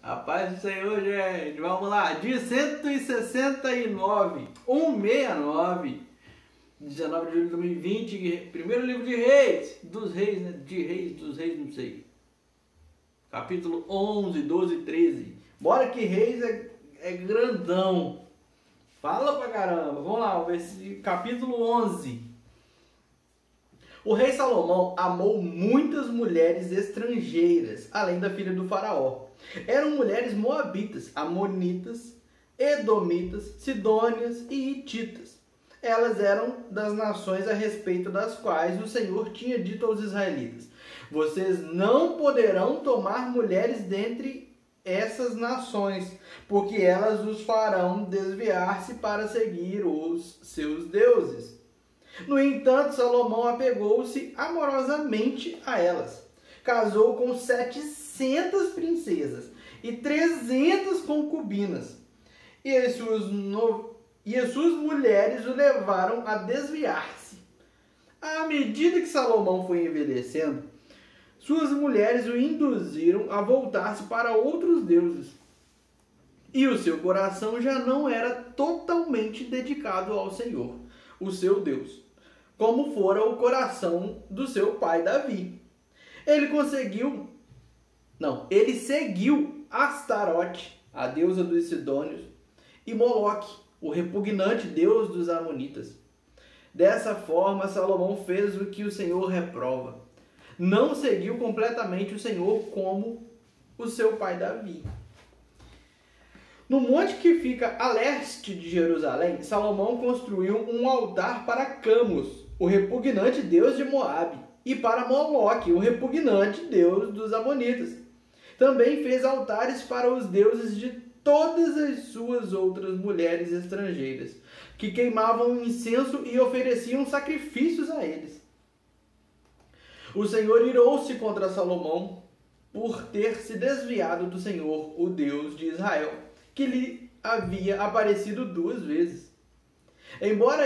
A paz do Senhor, gente. Vamos lá. Dia 169. 169. 19 de julho de 2020. Primeiro livro de Reis. Dos Reis, né? Dos Reis, não sei. Capítulo 11, 12 e 13. Bora que Reis é grandão. Fala pra caramba. Vamos lá, capítulo 11. O rei Salomão amou muitas mulheres estrangeiras, além da filha do faraó. Eram mulheres moabitas, amonitas, edomitas, sidônias e hititas. Elas eram das nações a respeito das quais o Senhor tinha dito aos israelitas: vocês não poderão tomar mulheres dentre essas nações, porque elas os farão desviar-se para seguir os seus deuses. No entanto, Salomão apegou-se amorosamente a elas. Casou com 700 princesas e 300 concubinas. E as suas mulheres o levaram a desviar-se. À medida que Salomão foi envelhecendo, suas mulheres o induziram a voltar-se para outros deuses. E o seu coração já não era totalmente dedicado ao Senhor, o seu Deus, como fora o coração do seu pai Davi. Ele seguiu Astarote, a deusa dos Sidônios, e Moloque, o repugnante deus dos Amonitas. Dessa forma, Salomão fez o que o Senhor reprova. Não seguiu completamente o Senhor como o seu pai Davi. No monte que fica a leste de Jerusalém, Salomão construiu um altar para Camus, o repugnante deus de Moabe, e para Moloque, o repugnante deus dos Amonitas. Também fez altares para os deuses de todas as suas outras mulheres estrangeiras, que queimavam incenso e ofereciam sacrifícios a eles. O Senhor irou-se contra Salomão por ter se desviado do Senhor, o Deus de Israel, que lhe havia aparecido 2 vezes. Embora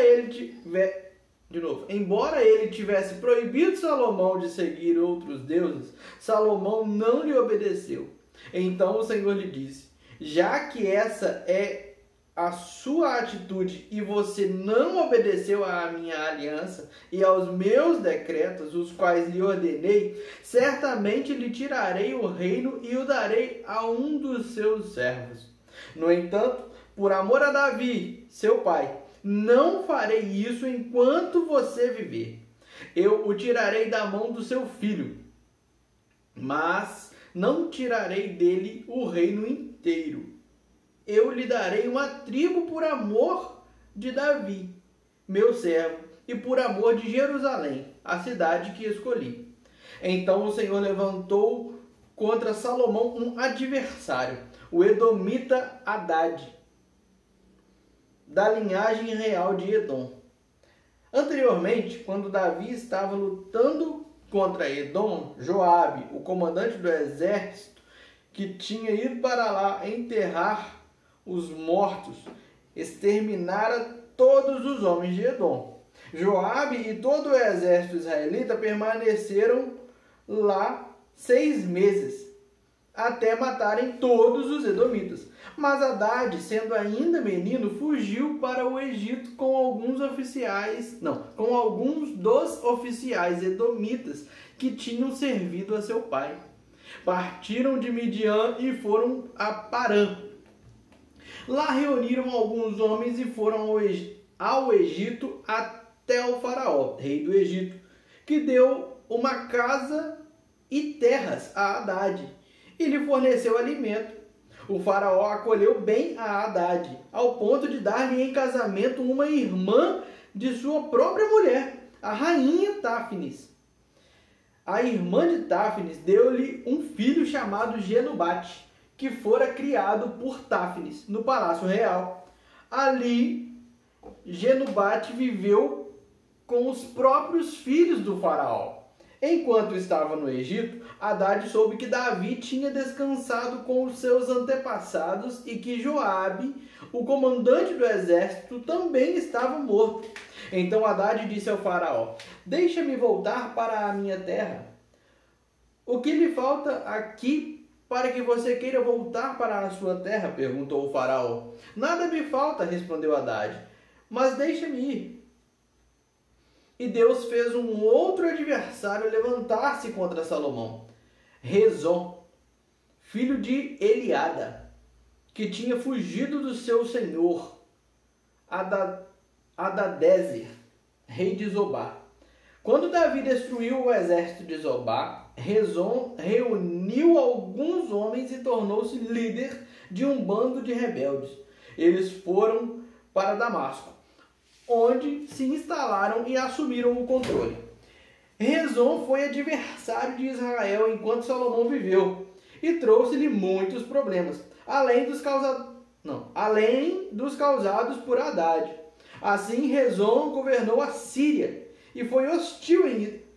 ele tivesse proibido Salomão de seguir outros deuses, Salomão não lhe obedeceu. Então o Senhor lhe disse: já que essa é a sua atitude e você não obedeceu à minha aliança e aos meus decretos, os quais lhe ordenei, certamente lhe tirarei o reino e o darei a um dos seus servos. No entanto, por amor a Davi, seu pai, não farei isso enquanto você viver. Eu o tirarei da mão do seu filho, mas não tirarei dele o reino inteiro. Eu lhe darei uma tribo por amor de Davi, meu servo, e por amor de Jerusalém, a cidade que escolhi. Então o Senhor levantou contra Salomão um adversário, o edomita Hadade, da linhagem real de Edom. Anteriormente, quando Davi estava lutando contra Edom, Joabe, o comandante do exército, que tinha ido para lá enterrar os mortos, exterminara todos os homens de Edom. Joabe e todo o exército israelita permaneceram lá 6 meses, até matarem todos os edomitas. Mas Hadade, sendo ainda menino, fugiu para o Egito com alguns dos oficiais edomitas que tinham servido a seu pai. Partiram de Midian e foram a Parã. Lá reuniram alguns homens e foram ao Egito até o faraó, rei do Egito, que deu uma casa e terras a Hadade e lhe forneceu alimento. O faraó acolheu bem a Hadade, ao ponto de dar-lhe em casamento uma irmã de sua própria mulher, a rainha Táfnis. A irmã de Táfnis deu-lhe um filho chamado Genubate, que fora criado por Táfnis no palácio real. Ali, Genubate viveu com os próprios filhos do faraó. Enquanto estava no Egito, Hadade soube que Davi tinha descansado com os seus antepassados e que Joabe, o comandante do exército, também estava morto. Então Hadade disse ao faraó: deixa-me voltar para a minha terra. O que lhe falta aqui para que você queira voltar para a sua terra? Perguntou o faraó. Nada me falta, respondeu Haddad, mas deixa-me ir. E Deus fez um outro adversário levantar-se contra Salomão, Rezon, filho de Eliada, que tinha fugido do seu senhor, Hadadezer, rei de Zobá. Quando Davi destruiu o exército de Zobá, Rezon reuniu alguns homens e tornou-se líder de um bando de rebeldes. Eles foram para Damasco, onde se instalaram e assumiram o controle. Rezon foi adversário de Israel enquanto Salomão viveu e trouxe-lhe muitos problemas, além dos causados por Haddad. Assim, Rezon governou a Síria e foi hostil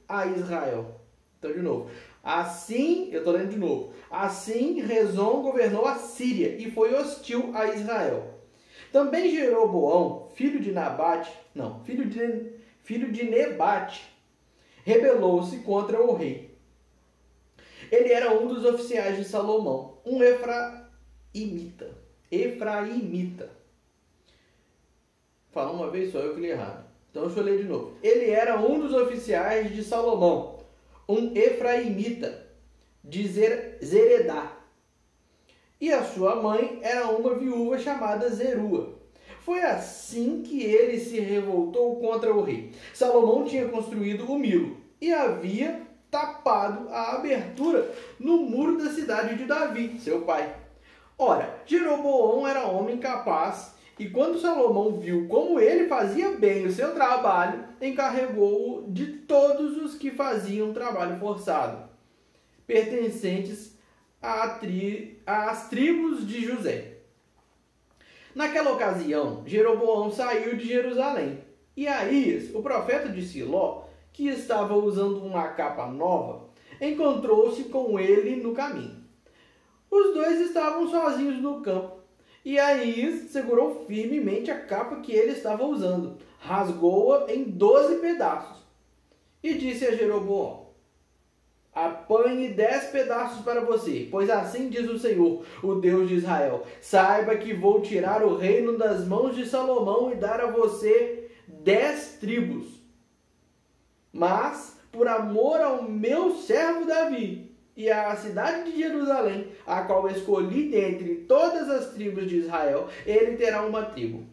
a Israel. Então, de novo. Assim, eu estou lendo de novo. Assim, Rezon governou a Síria e foi hostil a Israel. Também Jeroboão, filho de Nebate, rebelou-se contra o rei. Ele era um dos oficiais de Salomão, um efraimita. Fala uma vez só, eu que li errado. Então deixa eu ler de novo. Ele era um dos oficiais de Salomão, um efraimita de Zeredá. E a sua mãe era uma viúva chamada Zerua. Foi assim que ele se revoltou contra o rei. Salomão tinha construído o Milo e havia tapado a abertura no muro da cidade de Davi, seu pai. Ora, Jeroboão era homem capaz, e quando Salomão viu como ele fazia bem o seu trabalho, encarregou-o de todos os que faziam trabalho forçado, pertencentes às tribos de José. Naquela ocasião, Jeroboão saiu de Jerusalém, e Aías, o profeta de Siló, que estava usando uma capa nova, encontrou-se com ele no caminho. Os dois estavam sozinhos no campo, e Aías segurou firmemente a capa que ele estava usando, rasgou-a em 12 pedaços, e disse a Jeroboão: apanhe 10 pedaços para você, pois assim diz o Senhor, o Deus de Israel: saiba que vou tirar o reino das mãos de Salomão e dar a você 10 tribos. Mas, por amor ao meu servo Davi e à cidade de Jerusalém, a qual escolhi dentre todas as tribos de Israel, ele terá uma tribo.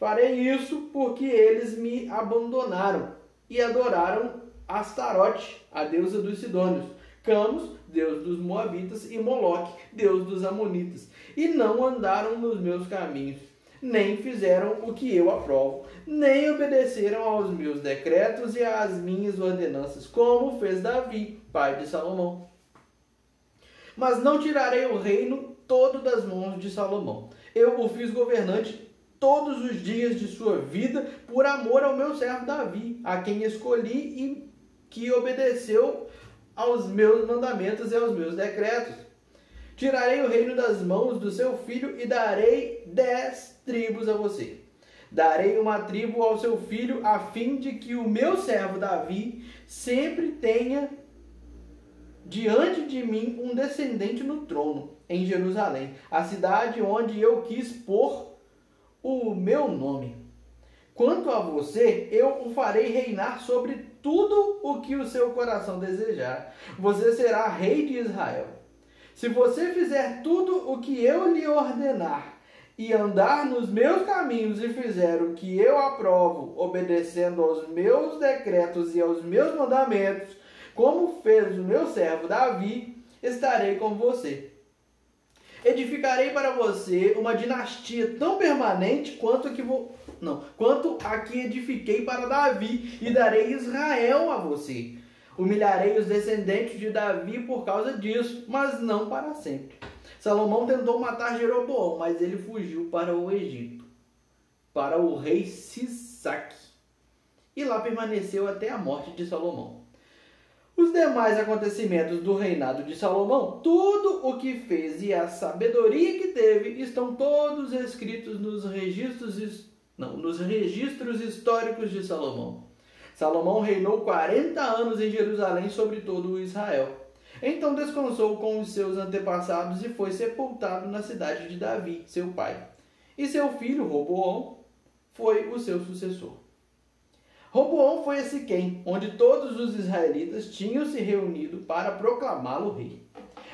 Farei isso porque eles me abandonaram e adoraram Astarote, a deusa dos Sidônios, Camus, deus dos Moabitas, e Moloque, deus dos Amonitas, e não andaram nos meus caminhos, nem fizeram o que eu aprovo, nem obedeceram aos meus decretos e às minhas ordenanças, como fez Davi, pai de Salomão. Mas não tirarei o reino todo das mãos de Salomão. Eu o fiz governante todos os dias de sua vida, por amor ao meu servo Davi, a quem escolhi e que obedeceu aos meus mandamentos e aos meus decretos. Tirarei o reino das mãos do seu filho e darei 10 tribos a você. Darei uma tribo ao seu filho, a fim de que o meu servo Davi sempre tenha diante de mim um descendente no trono, em Jerusalém, a cidade onde eu quis pôr o meu nome. Quanto a você, eu o farei reinar sobre tudo o que o seu coração desejar. Você será rei de Israel. Se você fizer tudo o que eu lhe ordenar e andar nos meus caminhos e fizer o que eu aprovo, obedecendo aos meus decretos e aos meus mandamentos, como fez o meu servo Davi, estarei com você. Edificarei para você uma dinastia tão permanente quanto a que edifiquei para Davi, e darei Israel a você. Humilharei os descendentes de Davi por causa disso, mas não para sempre. Salomão tentou matar Jeroboão, mas ele fugiu para o Egito, para o rei Sisaque, e lá permaneceu até a morte de Salomão. Os demais acontecimentos do reinado de Salomão, tudo o que fez e a sabedoria que teve, estão todos escritos nos registros históricos de Salomão. Salomão reinou 40 anos em Jerusalém sobre todo o Israel. Então descansou com os seus antepassados e foi sepultado na cidade de Davi, seu pai. E seu filho, Roboão, foi o seu sucessor. Roboão foi a Siquém, onde todos os israelitas tinham se reunido para proclamá-lo rei.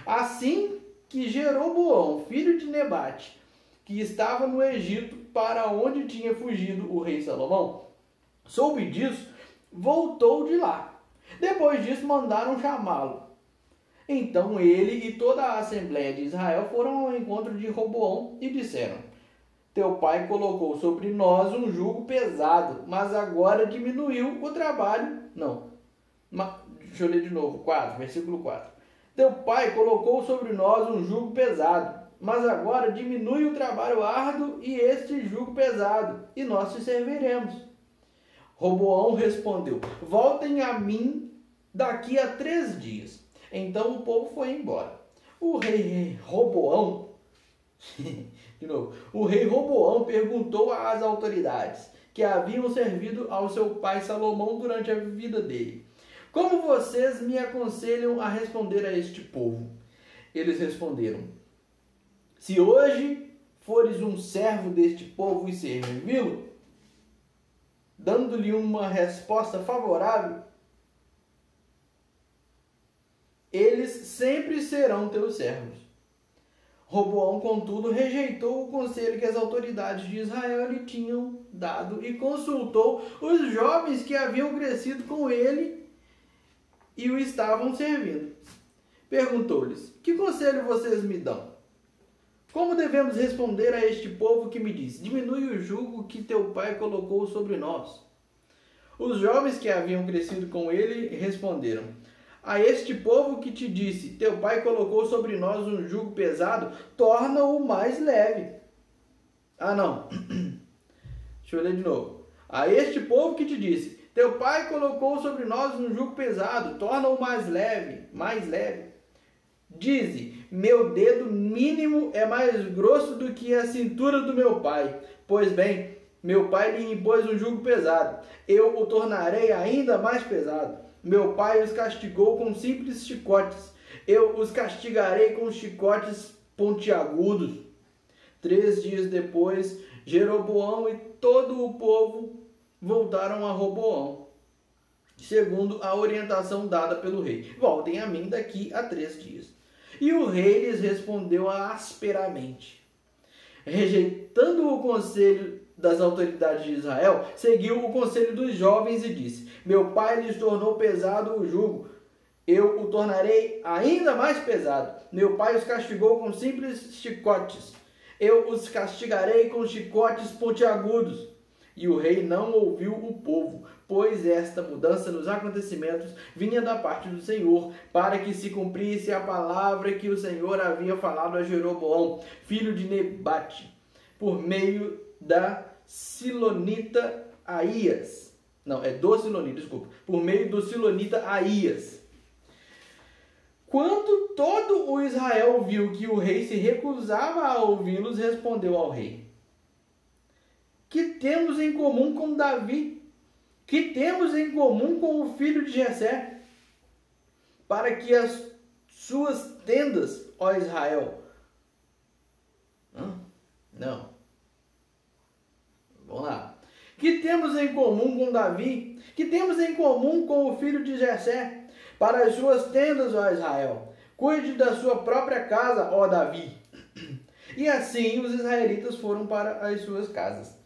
Assim que Jeroboão, filho de Nebate, que estava no Egito, para onde tinha fugido o rei Salomão, soube disso, voltou de lá. Depois disso, mandaram chamá-lo. Então ele e toda a Assembleia de Israel foram ao encontro de Roboão e disseram: teu pai colocou sobre nós um jugo pesado, mas agora diminuiu o trabalho. Deixa eu ler de novo, versículo 4. Teu pai colocou sobre nós um jugo pesado, mas agora diminui o trabalho árduo e este jugo pesado, e nós te serviremos. Roboão respondeu: voltem a mim daqui a 3 dias. Então o povo foi embora. O rei Roboão perguntou às autoridades que haviam servido ao seu pai Salomão durante a vida dele: como vocês me aconselham a responder a este povo? Eles responderam: se hoje fores um servo deste povo e servi-lo, dando-lhe uma resposta favorável, eles sempre serão teus servos. Roboão, contudo, rejeitou o conselho que as autoridades de Israel lhe tinham dado e consultou os jovens que haviam crescido com ele e o estavam servindo. Perguntou-lhes: que conselho vocês me dão? Como devemos responder a este povo que me diz: diminui o jugo que teu pai colocou sobre nós? Os jovens que haviam crescido com ele responderam: a este povo que te disse: teu pai colocou sobre nós um jugo pesado, torna-o mais leve. Deixa eu ler de novo. A este povo que te disse: teu pai colocou sobre nós um jugo pesado, torna-o mais leve. Dize: meu dedo mínimo é mais grosso do que a cintura do meu pai. Pois bem, meu pai lhe impôs um jugo pesado, eu o tornarei ainda mais pesado. Meu pai os castigou com simples chicotes, eu os castigarei com chicotes pontiagudos. 3 dias depois, Jeroboão e todo o povo voltaram a Roboão, segundo a orientação dada pelo rei: voltem a mim daqui a 3 dias. E o rei lhes respondeu asperamente. Rejeitando o conselho das autoridades de Israel, seguiu o conselho dos jovens e disse: meu pai lhes tornou pesado o jugo, eu o tornarei ainda mais pesado. Meu pai os castigou com simples chicotes, eu os castigarei com chicotes pontiagudos. E o rei não ouviu o povo, pois esta mudança nos acontecimentos vinha da parte do Senhor, para que se cumprisse a palavra que o Senhor havia falado a Jeroboão, filho de Nebate, por meio da Silonita Aías. Por meio do Silonita Aías. Quando todo o Israel viu que o rei se recusava a ouvi-los, respondeu ao rei: que temos em comum com Davi? Que temos em comum com o filho de Jessé? Para que as suas tendas, ó Israel... Vamos lá. Que temos em comum com Davi? Que temos em comum com o filho de Jessé? Para as suas tendas, ó Israel. Cuide da sua própria casa, ó Davi. E assim os israelitas foram para as suas casas.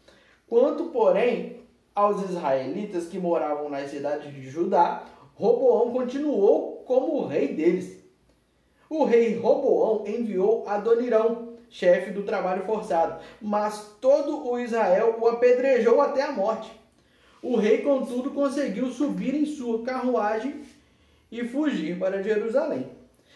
Quanto, porém, aos israelitas que moravam nas cidades de Judá, Roboão continuou como o rei deles. O rei Roboão enviou Adonirão, chefe do trabalho forçado, mas todo o Israel o apedrejou até a morte. O rei, contudo, conseguiu subir em sua carruagem e fugir para Jerusalém.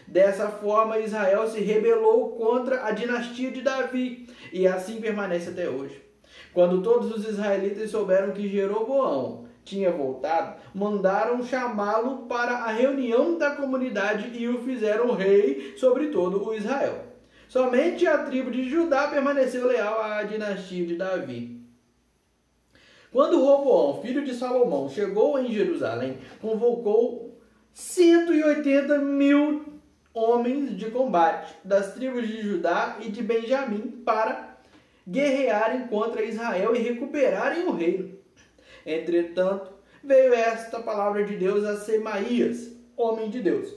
Dessa forma, Israel se rebelou contra a dinastia de Davi, e assim permanece até hoje. Quando todos os israelitas souberam que Jeroboão tinha voltado, mandaram chamá-lo para a reunião da comunidade e o fizeram rei sobre todo o Israel. Somente a tribo de Judá permaneceu leal à dinastia de Davi. Quando Roboão, filho de Salomão, chegou em Jerusalém, convocou 180.000 homens de combate das tribos de Judá e de Benjamim para guerrearem contra Israel e recuperarem o reino. Entretanto, veio esta palavra de Deus a Semaías, homem de Deus.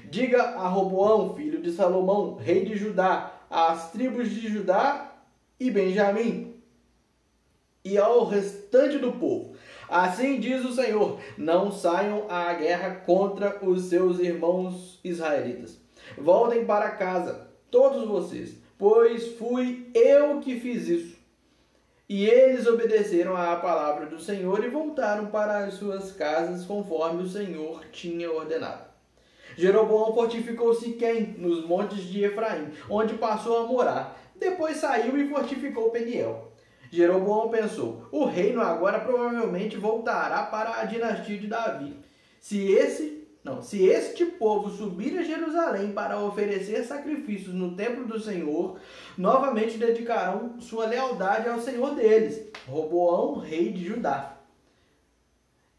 Diga a Roboão, filho de Salomão, rei de Judá, às tribos de Judá e Benjamim, e ao restante do povo: assim diz o Senhor, não saiam à guerra contra os seus irmãos israelitas. Voltem para casa, todos vocês, pois fui eu que fiz isso. E eles obedeceram à palavra do Senhor e voltaram para as suas casas, conforme o Senhor tinha ordenado. Jeroboão fortificou Siquém, nos montes de Efraim, onde passou a morar. Depois saiu e fortificou Peniel. Jeroboão pensou: o reino agora provavelmente voltará para a dinastia de Davi. Se este povo subir a Jerusalém para oferecer sacrifícios no templo do Senhor, novamente dedicarão sua lealdade ao Senhor deles, Roboão, rei de Judá.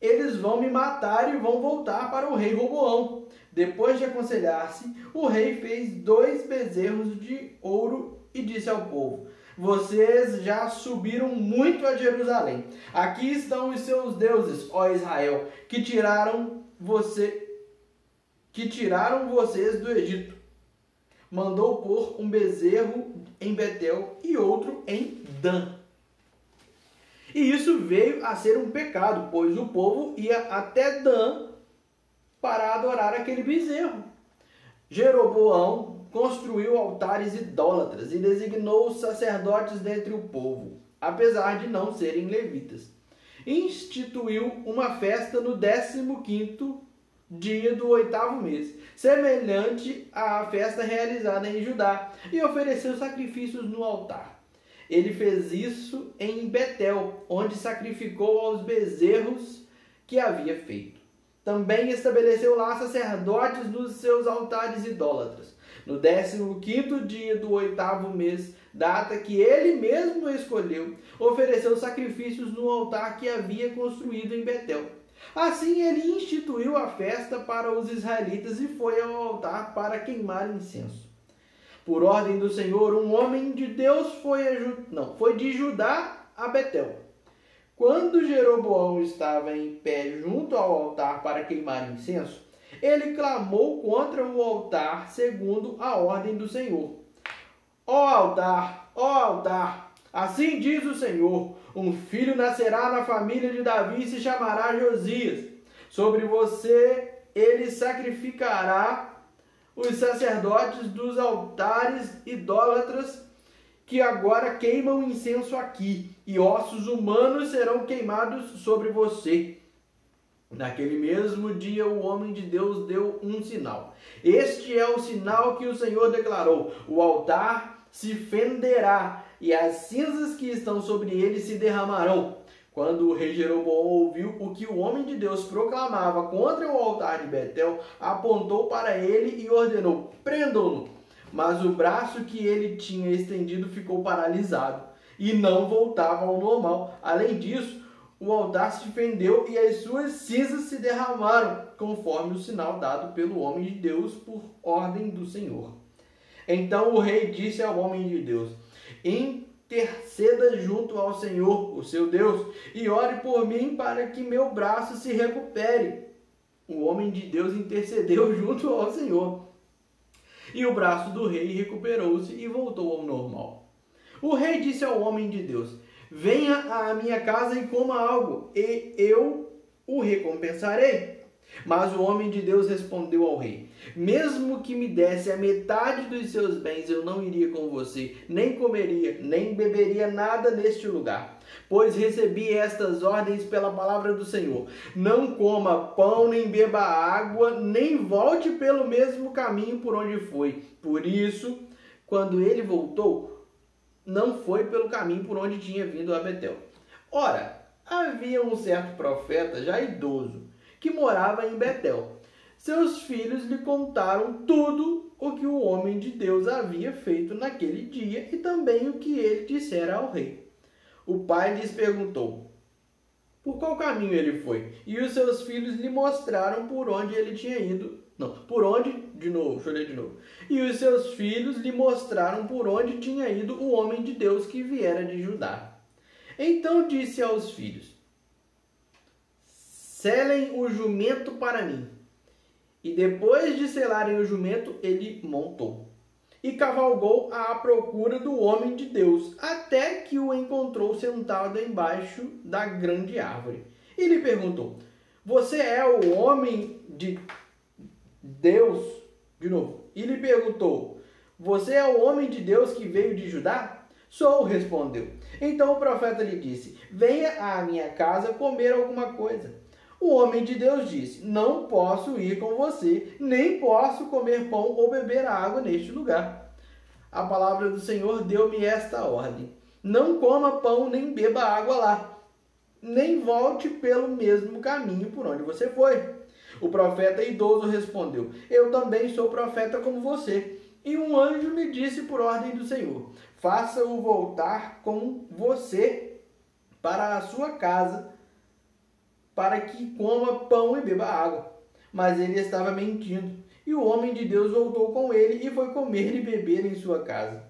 Eles vão me matar e vão voltar para o rei Roboão. Depois de aconselhar-se, o rei fez 2 bezerros de ouro e disse ao povo: vocês já subiram muito a Jerusalém. Aqui estão os seus deuses, ó Israel, que tiraram vocês do Egito. Mandou pôr um bezerro em Betel e outro em Dan. E isso veio a ser um pecado, pois o povo ia até Dan para adorar aquele bezerro. Jeroboão construiu altares idólatras e designou os sacerdotes dentre o povo, apesar de não serem levitas. Instituiu uma festa no 15º dia do 8º mês, semelhante à festa realizada em Judá, e ofereceu sacrifícios no altar. Ele fez isso em Betel, onde sacrificou aos bezerros que havia feito. Também estabeleceu lá sacerdotes nos seus altares idólatras. No 15º dia do 8º mês, data que ele mesmo escolheu, ofereceu sacrifícios no altar que havia construído em Betel. Assim ele instituiu a festa para os israelitas e foi ao altar para queimar incenso. Por ordem do Senhor, um homem de Deus foi de Judá a Betel. Quando Jeroboão estava em pé junto ao altar para queimar incenso, ele clamou contra o altar segundo a ordem do Senhor. Ó altar, assim diz o Senhor, um filho nascerá na família de Davi e se chamará Josias. Sobre você ele sacrificará os sacerdotes dos altares idólatras que agora queimam incenso aqui, e ossos humanos serão queimados sobre você. Naquele mesmo dia o homem de Deus deu um sinal. Este é o sinal que o Senhor declarou: o altar se fenderá e as cinzas que estão sobre ele se derramarão. Quando o rei Jeroboão ouviu o que o homem de Deus proclamava contra o altar de Betel, apontou para ele e ordenou: prendam-no. Mas o braço que ele tinha estendido ficou paralisado e não voltava ao normal. Além disso, o altar se fendeu e as suas cinzas se derramaram, conforme o sinal dado pelo homem de Deus por ordem do Senhor. Então o rei disse ao homem de Deus: interceda junto ao Senhor, o seu Deus, e ore por mim para que meu braço se recupere. O homem de Deus intercedeu junto ao Senhor. E o braço do rei recuperou-se e voltou ao normal. O rei disse ao homem de Deus: venha à minha casa e coma algo, e eu o recompensarei. Mas o homem de Deus respondeu ao rei: mesmo que me desse a metade dos seus bens, eu não iria com você, nem comeria, nem beberia nada neste lugar. Pois recebi estas ordens pela palavra do Senhor: não coma pão, nem beba água, nem volte pelo mesmo caminho por onde foi. Por isso, quando ele voltou, não foi pelo caminho por onde tinha vindo a Betel. Ora, havia um certo profeta, já idoso, que morava em Betel. Seus filhos lhe contaram tudo o que o homem de Deus havia feito naquele dia e também o que ele dissera ao rei. O pai lhes perguntou por qual caminho ele foi, e os seus filhos lhe mostraram por onde ele tinha ido, por onde de novo, deixa eu ler de novo. E os seus filhos lhe mostraram por onde tinha ido o homem de Deus que viera de Judá. Então disse aos filhos: selem o jumento para mim. E depois de selarem o jumento, ele montou. E cavalgou à procura do homem de Deus, até que o encontrou sentado embaixo da grande árvore. E lhe perguntou: você é o homem de Deus? De novo. E lhe perguntou: você é o homem de Deus que veio de Judá? Sou, respondeu. Então o profeta lhe disse: venha à minha casa comer alguma coisa. O homem de Deus disse: não posso ir com você, nem posso comer pão ou beber água neste lugar. A palavra do Senhor deu-me esta ordem: não coma pão nem beba água lá, nem volte pelo mesmo caminho por onde você foi. O profeta idoso respondeu: eu também sou profeta como você. E um anjo me disse por ordem do Senhor: faça-o voltar com você para a sua casa, para que coma pão e beba água. Mas ele estava mentindo. E o homem de Deus voltou com ele e foi comer e beber em sua casa.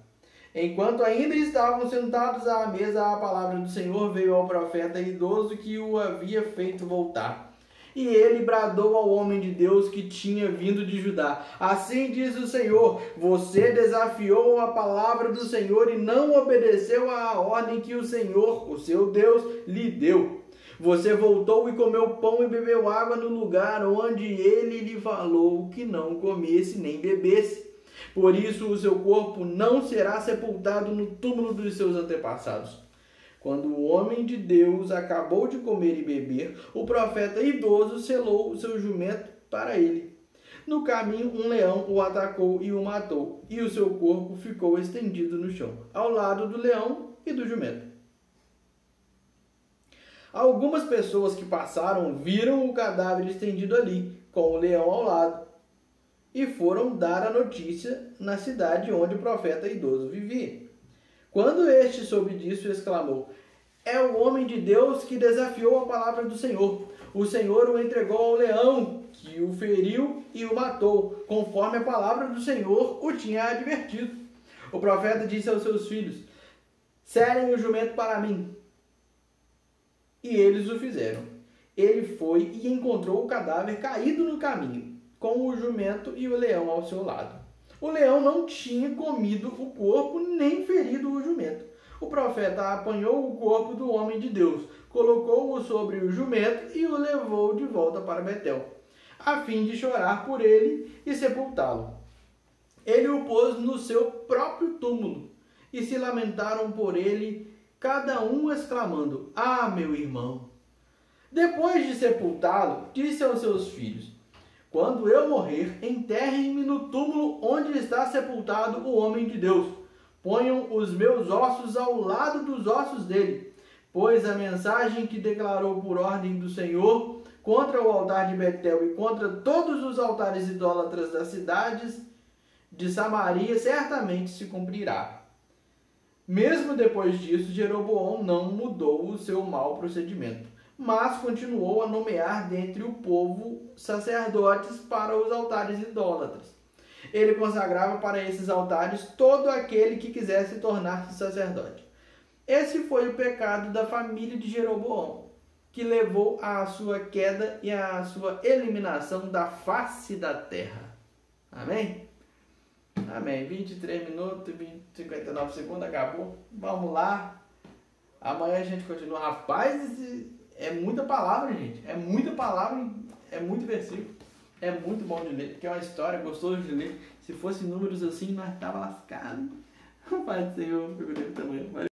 Enquanto ainda estavam sentados à mesa, a palavra do Senhor veio ao profeta idoso que o havia feito voltar. E ele bradou ao homem de Deus que tinha vindo de Judá: assim diz o Senhor, você desafiou a palavra do Senhor e não obedeceu à ordem que o Senhor, o seu Deus, lhe deu. Você voltou e comeu pão e bebeu água no lugar onde ele lhe falou que não comesse nem bebesse. Por isso o seu corpo não será sepultado no túmulo dos seus antepassados. Quando o homem de Deus acabou de comer e beber, o profeta idoso selou o seu jumento para ele. No caminho, um leão o atacou e o matou, e o seu corpo ficou estendido no chão, ao lado do leão e do jumento. Algumas pessoas que passaram viram o cadáver estendido ali, com o leão ao lado, e foram dar a notícia na cidade onde o profeta idoso vivia. Quando este soube disso, exclamou: é o homem de Deus que desafiou a palavra do Senhor. O Senhor o entregou ao leão, que o feriu e o matou, conforme a palavra do Senhor o tinha advertido. O profeta disse aos seus filhos: selem o jumento para mim. E eles o fizeram. Ele foi e encontrou o cadáver caído no caminho, com o jumento e o leão ao seu lado. O leão não tinha comido o corpo nem ferido o jumento. O profeta apanhou o corpo do homem de Deus, colocou-o sobre o jumento e o levou de volta para Betel, a fim de chorar por ele e sepultá-lo. Ele o pôs no seu próprio túmulo e se lamentaram por ele, cada um exclamando: ah, meu irmão! Depois de sepultá-lo, disse aos seus filhos: quando eu morrer, enterrem-me no túmulo onde está sepultado o homem de Deus. Ponham os meus ossos ao lado dos ossos dele, pois a mensagem que declarou por ordem do Senhor contra o altar de Betel e contra todos os altares idólatras das cidades de Samaria certamente se cumprirá. Mesmo depois disso, Jeroboão não mudou o seu mau procedimento, mas continuou a nomear dentre o povo sacerdotes para os altares idólatras. Ele consagrava para esses altares todo aquele que quisesse tornar-se sacerdote. Esse foi o pecado da família de Jeroboão, que levou à sua queda e à sua eliminação da face da terra. Amém? Amém. 23 minutos e 59 segundos, acabou. Vamos lá. Amanhã a gente continua. Rapaz, é muita palavra, gente. É muita palavra, é muito versículo. É muito bom de ler, porque é uma história gostosa de ler. Se fosse números assim, nós tava lascado. Pai do Senhor, figurino tamanho.